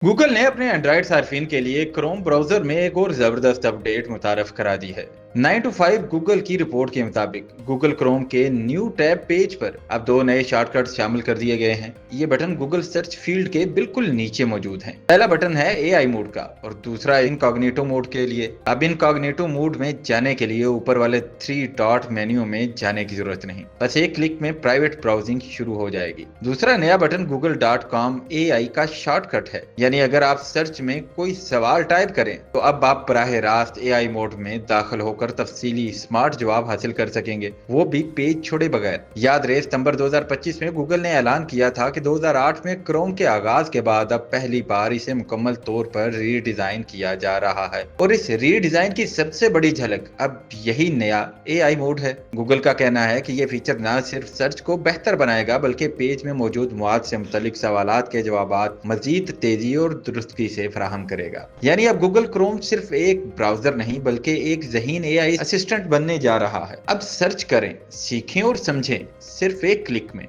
Google ने अपने Android सार्फिन के लिए क्रोम ब्राउजर में एक और जबरदस्त अपडेट मुतारफ करा दी है। 9 to 5 गूगल की रिपोर्ट के मुताबिक गूगल क्रोम के न्यू टैब पेज पर अब दो नए शॉर्टकट्स शामिल कर दिए गए हैं। ये बटन गूगल सर्च फील्ड के बिल्कुल नीचे मौजूद हैं। पहला बटन है एआई मोड का और दूसरा इनकॉग्निटो मोड के लिए। अब इनकॉग्निटो मोड में जाने के लिए ऊपर वाले 3 डॉट मेन्यू में जाने की जरूरत नहीं, बस एक क्लिक में प्राइवेट ब्राउजिंग शुरू हो जाएगी। दूसरा नया बटन google.com AI का शॉर्टकट है, यानी अगर आप सर्च में कोई सवाल टाइप करें तो अब आप बराह रास्त एआई मोड में दाखिल होकर तफसीली स्मार्ट जवाब हासिल कर सकेंगे, वो भी पेज छोड़े बगैर। याद रहे, सितंबर 2025 में गूगल ने ऐलान किया था कि 2008 में क्रोम के आगाज के बाद अब पहली बार इसे मुकम्मल तौर पर रीडिजाइन किया जा रहा है, और इस रीडिजाइन की सबसे बड़ी झलक अब यही नया एआई मोड है। गूगल का कहना है कि यह फीचर न सिर्फ सर्च को बेहतर बनाएगा बल्कि पेज में मौजूद मौاد से मुतल्लिक सवालात के जवाब मजीद तेजी और दुरुस्तगी से फराहम करेगा। यानी अब गूगल क्रोम सिर्फ एक ब्राउजर नहीं बल्कि एक ज़हीन एआई असिस्टेंट बनने जा रहा है। अब सर्च करें, सीखें और समझें सिर्फ एक क्लिक में।